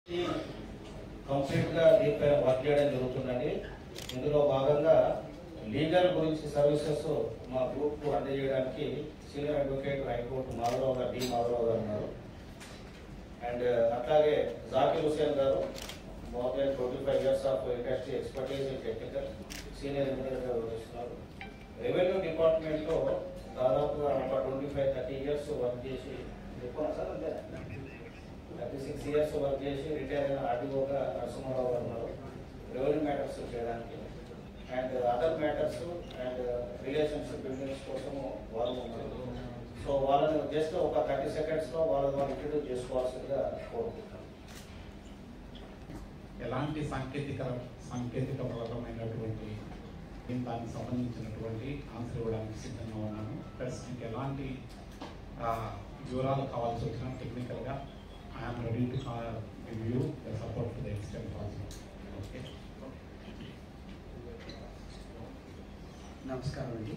కంప్లీట్గా దీనిపై వర్క్ చేయడం జరుగుతుందండి. ఇందులో భాగంగా లీగల్ గురించి సర్వీసెస్ మా గ్రూప్కు అందజేయడానికి సీనియర్ అడ్వకేట్ హైకోర్టు మాధవరావు గారు మాధవరావు గారు ఉన్నారు. అండ్ అట్లాగే జాకిర్ హుసేన్ గారు more than 25 years of industry expertise in technical senior ఇంజనీర్గా వ్యవహరిస్తున్నారు. రెవెన్యూ డిపార్ట్మెంట్లో దాదాపుగా ఒక 25-30 years వర్క్ చేసి 36 years వర్క్ చేసి రిటైర్ అయిన ఆర్డీఓగా నరసింహారావు గారు ఉన్నారు. రెవెన్యూ మ్యాటర్స్ చేయడానికి and other matters and relationship buildings కోసము వాళ్ళు ఉన్నారు. సో వాళ్ళని జస్ట్ ఒక 30 seconds వాళ్ళు ఇంట్రడ్యూస్ చేసుకోవాల్సిందిగా కోరుకుంటున్నాను. ఎలాంటి సాంకేతికపరమైనటువంటి దానికి సంబంధించినటువంటి ఆన్సర్ ఇవ్వడానికి సిద్ధంగా ఉన్నాను. ప్లస్ మీకు ఎలాంటి వివరాలు కావాల్సి వచ్చినా టెక్నికల్గా I'm ready to give you the support to the extent also. Okay, నమస్కారం అండి.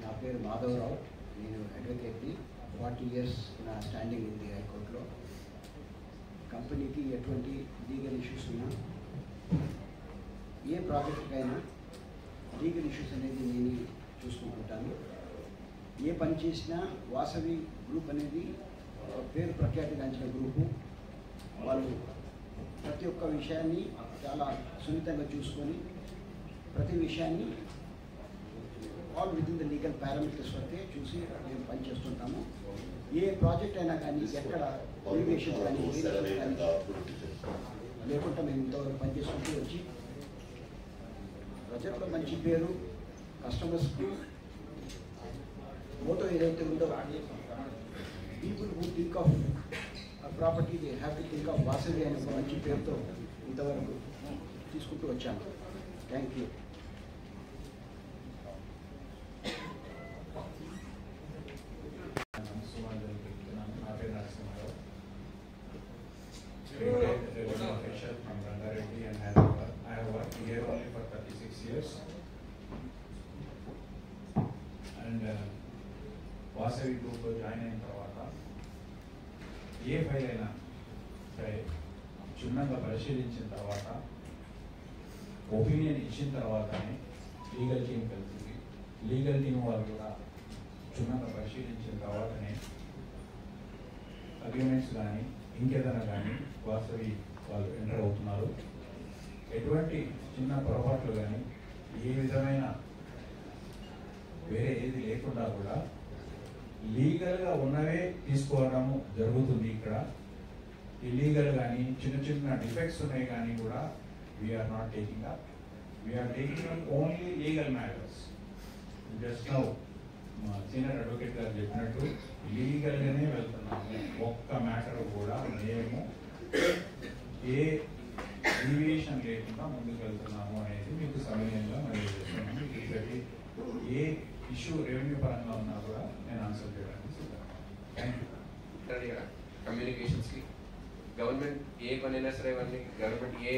నా పేరు మాధవరావు. నేను అడ్వకేట్ని. 40 years నా స్టాండింగ్ ఉంది హైకోర్టులో. కంపెనీకి ఎటువంటి లీగల్ ఇష్యూస్ ఉన్నా ఏ ప్రాజెక్టుకైనా లీగల్ ఇష్యూస్ అనేది నేను చూసుకుంటుంటాను. ఏ పని చేసినా వాసవి గ్రూప్ అనేది పేరు ప్రఖ్యాతిగాంచిన గ్రూపు. వాళ్ళు ప్రతి ఒక్క విషయాన్ని చాలా సున్నితంగా చూసుకొని ప్రతి విషయాన్ని all with in the legal parameters వరకే చూసి మేము పనిచేస్తుంటాము. ఏ ప్రాజెక్ట్ అయినా కానీ ఎక్కడ లిటిగేషన్ కానీ లేకుండా మేము ఇంతవరకు పనిచేసుకుంటూ వచ్చి ప్రజల్లో మంచి పేరు, కస్టమర్స్కు మోటో ఏదైతే ఉందో people who think of property they have to think of Vasavi అనే ఒక మంచి పేరుతో ఇంతవరకు తీసుకుంటూ వచ్చాను. Thank you. వాసవి గ్రూప్లో జాయిన్ అయిన తర్వాత ఏ ఫైల్ అయినా సరే క్షుణ్ణంగా పరిశీలించిన తర్వాత ఒపీనియన్ ఇచ్చిన తర్వాతనే లీగల్ టీం వెళ్తుంది. లీగల్ టీం వాళ్ళు కూడా క్షుణ్ణంగా పరిశీలించిన తర్వాతనే అగ్రిమెంట్స్ కానీ ఇంకేదైనా కానీ వాసవి వాళ్ళు ఎంటర్ అవుతున్నారు. ఎటువంటి చిన్న పొరపాట్లు కానీ ఏ విధమైన వేరే ఏది లేకుండా కూడా లీగల్గా ఉన్నవే తీసుకోవడము జరుగుతుంది. ఇక్కడ ఇల్లీగల్ కానీ చిన్న చిన్న డిఫెక్ట్స్ ఉన్నాయి కానీ కూడా we're not taking up. We're taking up only legal matters. Just now మా సీనియర్ అడ్వకేట్ గారు చెప్పినట్టు లీగల్గానే వెళ్తున్నాము. ఒక్క మ్యాటర్ కూడా మేము ఏ డీవియేషన్ లేకుండా ముందుకు వెళ్తున్నాము అనేది మీకు సమయంగా మరియు చేస్తున్నాము. ఇది ఏ ఇష్యూ రెవెన్యూ పరంగా ఉన్నా కూడా నేను ఆన్సర్ చేయడానికి సిద్ధంగా. Thank you. కమ్యూనికేషన్స్కి గవర్నమెంట్ ఏ పనైనా సరే ఇవన్నీ గవర్నమెంట్ ఏ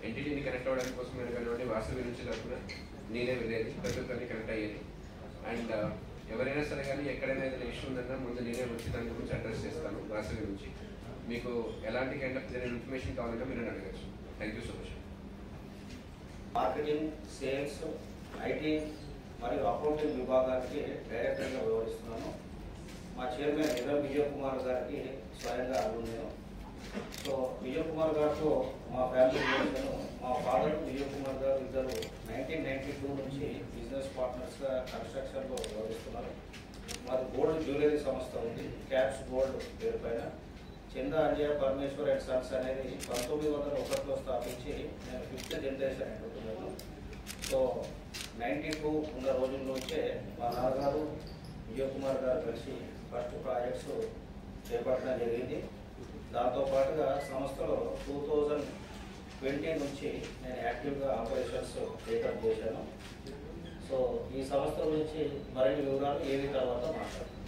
ఎంటిటీని కనెక్ట్ అవ్వడానికి కోసం కానివ్వండి వాసవి నుంచి తరఫున నేనే వెళ్ళేది, ప్రతి ఒక్కరిని కనెక్ట్ అయ్యేది. అండ్ ఎవరైనా సరే కానీ ఎక్కడైనా ఏదైనా ఇష్యూ ఉందన్నా ముందు నేనే వచ్చి దాని గురించి అడ్రస్ చేస్తాను. వాసవి నుంచి మీకు ఎలాంటి కైండ్ ఆఫ్ ఇన్ఫర్మేషన్ కావాలంటే మీరు అడగచ్చు. Thank you so much. Marketing, sales, IT మరియు అకౌంటింగ్ విభాగానికి డైరెక్టర్గా వ్యవహరిస్తున్నాను. మా చైర్మన్ విజయ్ కుమార్ గారికి స్వయంగా అడుగున్నాను. సో విజయ్ కుమార్ గారితో మా ఫ్యామిలీ రిలేషన్, మా ఫాదర్ విజయ్ కుమార్ గారు ఇద్దరు 1992 నుంచి బిజినెస్ పార్ట్నర్స్గా కన్స్ట్రక్షన్లో వ్యవహరిస్తున్నారు. మాది గోల్డ్ జ్యువెలరీ సంస్థ ఉంది, క్యాప్స్ గోల్డ్ పేరు పైన. చందా అంజయ్య పరమేశ్వర్ అండ్ సన్స్ అనేది 1901లో స్థాపించి నేను 5th generation అంటున్నాను. సో 92 ఉన్న రోజుల నుంచే మా నాన్నగారు విజయ్ కుమార్ గారు కలిసి ఫస్ట్ ప్రాజెక్ట్స్ చేపట్టడం జరిగింది. దాంతోపాటుగా సంస్థలో 2020 నుంచి నేను యాక్టివ్గా ఆపరేషన్స్ టేకప్ చేశాను. సో ఈ సంస్థ గురించి మరిన్ని వివరాలు ఏవి తర్వాత మాట్లాడతాను.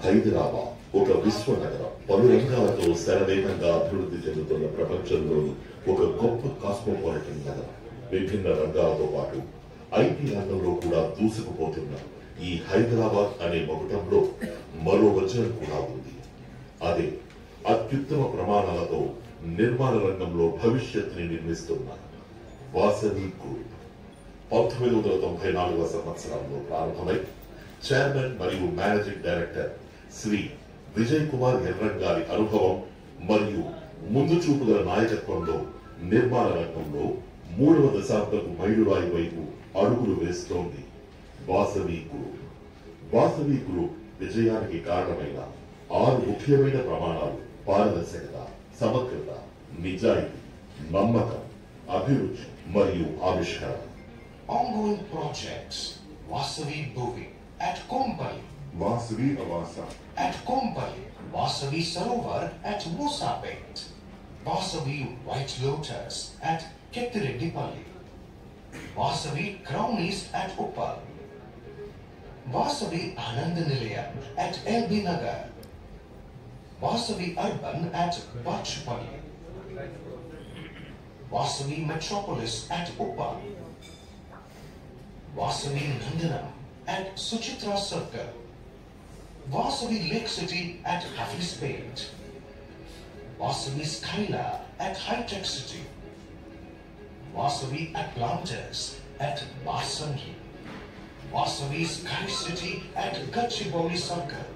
హైదరాబాద్ ఒక విశ్వనగరం. పలు రంగాలతో శరవేగంగా అభివృద్ధి చెందుతున్న ప్రపంచంలోని ఒక గొప్ప కాస్మోపాలిటన్ నగరం. విభిన్న రంగాలతో పాటు ఐటీ రంగంలో కూడా దూసుకుపోతున్న ఈ హైదరాబాద్ అనే మకుటంలో మరో వచనం కూడా ఉంది. అదే అత్యుత్తమ ప్రమాణాలతో నిర్మాణ రంగంలో భవిష్యత్తుని నిర్మిస్తున్న వాసవి గ్రూప్ 1994వ సంవత్సరంలో ప్రారంభమై చైర్మన్ మరియు మేనేజింగ్ డైరెక్టర్ శ్రీ విజయ్ కుమార్ ఎర్రన్ గారి అనుభవం మరియు ముందు చూపుగల నాయకత్వంలో నిర్మాణ రంగంలో 3వ దశాబ్దపు మైలురాయి వైపు అడుగులు వేస్తోంది వాసవి గ్రూప్. వాసవి గ్రూప్ విజయానికి కారణమైన 6 ముఖ్యమైన ప్రమాణాలు పారదర్శకత, సమగ్రత, నిజాయితీ, నమ్మకం, అభిరుచి మరియు ఆవిష్కరణ. Ongoing projects: Vasavi Bhuvi at Kompally, Vasavi అవాస, at Kompally, Vasavi Sarovar at Mosapet, Vasavi White Lotus at Kettireddipalli, Vasavi Crownies at Uppal, Vasavi Anand Nilayam at LB Nagar, Vasavi Urban at Bachpalli, Vasavi Metropolis at Uppal, Vasavi Nandanam at Suchitra Circle, Vasavi Lake City at Hafiz Pate, Vasavi Skyla at High Tech City, Vasavi Atlantis at Basangi, Vasavi Sky City at Gachibowli Circle,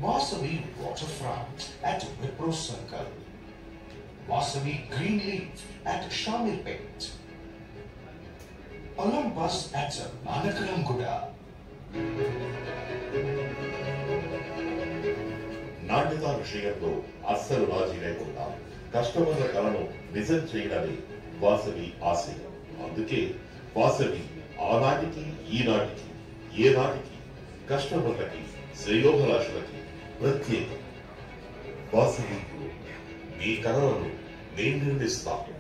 Vasavi Waterfront at Wipro Circle, Vasavi Green Leaf at Shamir Pate, Olympus at Manakaram Guda. నాణ్యత విషయంలో అస్సలు రాజీ లేకుండా కస్టమర్ల కళను నిజం చేయడమే వాసవి ఆశయం. అందుకే వాసవి ఆనాటికి ఈనాటికి ఏ నాటికి కస్టమర్లకి శ్రేయోభిలాషులకి ప్రత్యేకం. వాసవి మీ కళలను నేను నిర్మిస్తాను.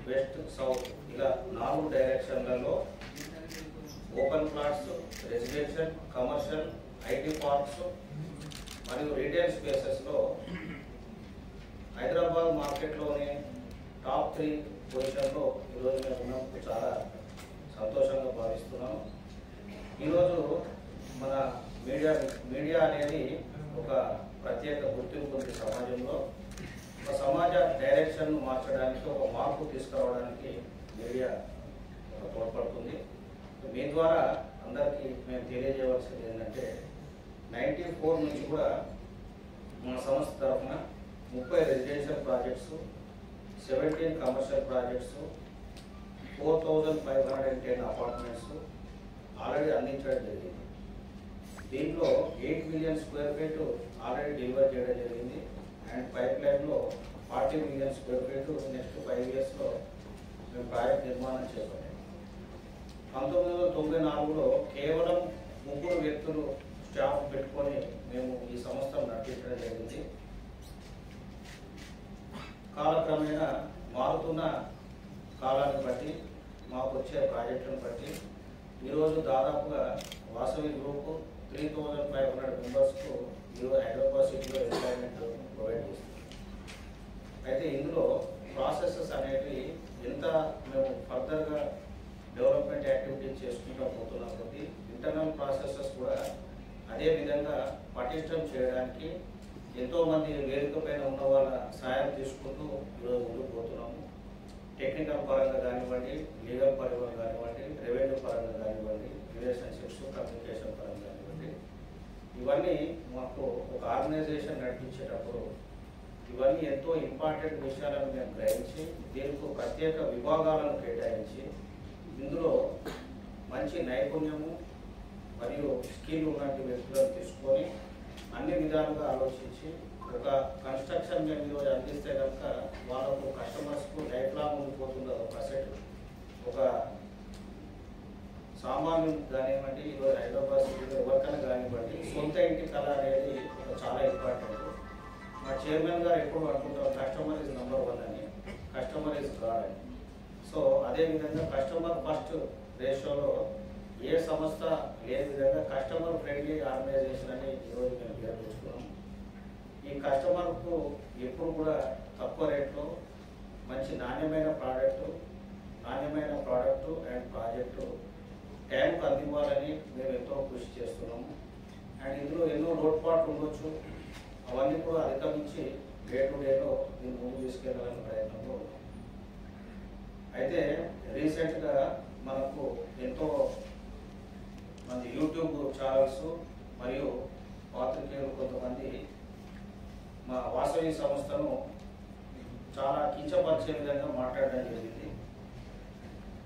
వెస్ట్, సౌత్ ఇలా 4 డైరెక్షన్లలో open plots, residential, commercial, IT parks మరియు రీటైల్ స్పేసెస్లో హైదరాబాద్ మార్కెట్లోని టాప్ 3 పొజిషన్లో ఈరోజు మేము ఉన్నప్పుడు చాలా సంతోషంగా భావిస్తున్నాము. ఈరోజు మన మీడియా అనేది ఒక ప్రత్యేక గుర్తింపు ఉంది సమాజంలో. ఒక సమాజ డైరెక్షన్ను మార్చడానికి, ఒక మార్పు తీసుకురావడానికి మీడియా తోడ్పడుతుంది. మీ ద్వారా అందరికీ మేము తెలియజేయవలసింది ఏంటంటే 94 నుంచి కూడా మన సంస్థ తరఫున 30 residential projects, 17 commercial projects, 4510 apartments already అందించడం జరిగింది. దీంట్లో 8 million square feet already deliver చేయడం జరిగింది. అండ్ పైప్ లైన్లో 40 మిలియన్ స్క్వేర్ ఫీట్ నెక్స్ట్ 5 ఇయర్స్లో మేము ప్రాజెక్ట్ నిర్మాణం చేపట్టాము. 1994లో కేవలం 3 వ్యక్తులు స్టాఫ్ పెట్టుకొని మేము ఈ సంస్థను నడిపించడం జరిగింది. కాలక్రమేణా మారుతున్న కాలాన్ని బట్టి, మాకు వచ్చే ప్రాజెక్టులను బట్టి ఈరోజు దాదాపుగా వాసవి గ్రూప్ 3500 మెంబర్స్కు ఈరోజు హైదరాబాద్ సిటీలో ఎంప్లాయ్మెంట్ ప్రొవైడ్ చేస్తుంది. అయితే ఇందులో ప్రాసెసెస్ అనేవి ఎంత మేము ఫర్దర్గా డెవలప్మెంట్ యాక్టివిటీస్ చేసుకుంటూ పోతున్నాం కొద్దీ ఇంటర్నల్ ప్రాసెసెస్ కూడా అదే విధంగా పటిష్టం చేయడానికి ఎంతోమంది వేదిక పైన ఉన్న వాళ్ళ సాయం తీసుకుంటూ ఈరోజు ముందుకు పోతున్నాము. టెక్నికల్ పరంగా కానివ్వండి, లీగల్ పరంగా కానివ్వండి, రెవెన్యూ పరంగా కానివ్వండి, రిలేషన్షిప్స్, కమ్యూనికేషన్ పరంగా కానివ్వండి, ఇవన్నీ మాకు ఒక ఆర్గనైజేషన్ నడిపించేటప్పుడు ఇవన్నీ ఎంతో ఇంపార్టెంట్ విషయాలను మేము గ్రహించి దీనికి ప్రత్యేక విభాగాలను కేటాయించి ఇందులో మంచి నైపుణ్యము మరియు స్కిల్ ఉన్నటువంటి వ్యక్తులను తీసుకొని అన్ని విధాలుగా ఆలోచించి ఒక కన్స్ట్రక్షన్ మేము ఈరోజు అందిస్తే కనుక వాళ్ళకు కస్టమర్స్కు లైఫ్ లాంగ్ ఉండిపోతుంది. ఒక అసెట్, ఒక సామాన్యులు కానివ్వండి, ఈరోజు హైదరాబాద్ సిటీలో ఎవరికైనా కానివ్వండి, సొంత ఇంటి కళ అనేది చాలా ఇంపార్టెంట్. మా చైర్మన్ గారు ఎప్పుడు అనుకుంటారు కస్టమర్ ఇస్ నంబర్ 1 అని, కస్టమర్ ఇస్ గాడ్ అని. సో అదేవిధంగా కస్టమర్ ఫస్ట్ రేషియోలో ఏ సంస్థ లేని విధంగా కస్టమర్ ఫ్రెండ్లీ ఆర్గనైజేషన్ అని ఈరోజు మేము పేర్కొచ్చుకున్నాం. ఈ కస్టమర్కు ఎప్పుడు కూడా తక్కువ రేట్లో మంచి నాణ్యమైన ప్రోడక్టు అండ్ ప్రాజెక్టు టైంకు అందివ్వాలని మేము ఎంతో కృషి చేస్తున్నాము. అండ్ ఇందులో ఎన్నో లోటుపాట్లు ఉండొచ్చు, అవన్నీ కూడా అధిగమించి డే టు డేలో దీన్ని ముందు తీసుకెళ్లాలనే ప్రయత్నంలో ఉన్నాం. అయితే రీసెంట్గా మనకు ఎంతో మంది యూట్యూబ్ ఛానల్స్ మరియు పాత్రికేయులు కొంతమంది మా వాసవి సంస్థను చాలా కించపరిచే విధంగా మాట్లాడడం జరిగింది.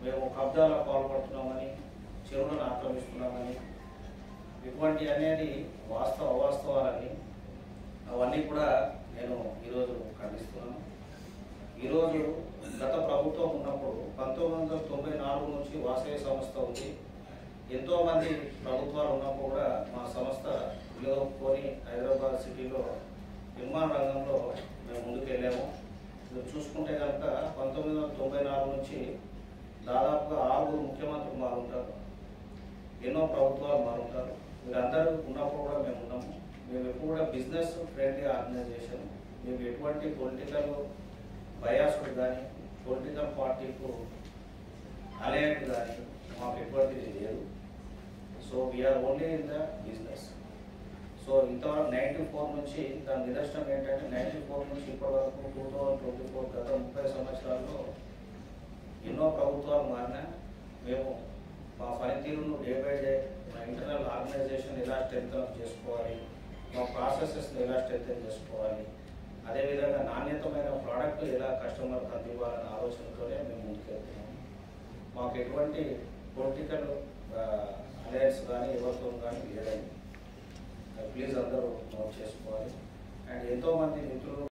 మేము కబ్జాలో పాల్పడుతున్నామని, చెరువులను ఆక్రమిస్తున్నామని, ఇటువంటి అనేది అవాస్తవాలని అవన్నీ కూడా నేను ఈరోజు ఖండిస్తున్నాను. ఈరోజు గత ప్రభుత్వం ఉన్నప్పుడు 1994 నుంచి వాసవి సంస్థ ఉంది. ఎంతోమంది ప్రభుత్వాలు ఉన్నప్పుడు కూడా మా సంస్థ వినియోగకొని హైదరాబాద్ సిటీలో నిర్మాణ రంగంలో మేము ముందుకెళ్ళాము. మీరు చూసుకుంటే కనుక 1994 నుంచి దాదాపుగా 6 ముఖ్యమంత్రులు మారుంటారు, ఎన్నో ప్రభుత్వాలు మారుంటారు. వీరందరూ ఉన్నప్పుడు కూడా మేము ఉన్నాము. మేము ఎప్పుడు కూడా బిజినెస్ ఫ్రెండ్లీ ఆర్గనైజేషన్. మేము ఎటువంటి పొలిటికల్ బయాస్డ్ కానీ పొలిటికల్ పార్టీకు అలైడ్ కానీ మాకు ఎటువంటిది లేదు. So we're only in the business. So ఇంతవరకు 94 నుంచి దాని నిదర్శనం ఏంటంటే 94 నుంచి ఇప్పటి వరకు 2024 గత 30 సంవత్సరాల్లో ఎన్నో ప్రభుత్వాలు మారినా మేము మా పనితీరును డే బై డే మా ఇంటర్నల్ ఆర్గనైజేషన్ ఎలా స్ట్రెంథన్ చేసుకోవాలి, మా ప్రాసెసెస్ని ఎలా స్ట్రెంథన్ చేసుకోవాలి, అదేవిధంగా నాణ్యతమైన ప్రోడక్ట్ ఎలా కస్టమర్కి అందివ్వాలనే ఆలోచనతోనే మేము ముందుకెళ్తున్నాము. మాకు ఎటువంటి పొలిటికల్ అలయన్స్ కానీ ఎవరితో కానీ లేదని ప్లీజ్ అందరూ నోట్ చేసుకోవాలి. అండ్ ఎంతోమంది మిత్రులు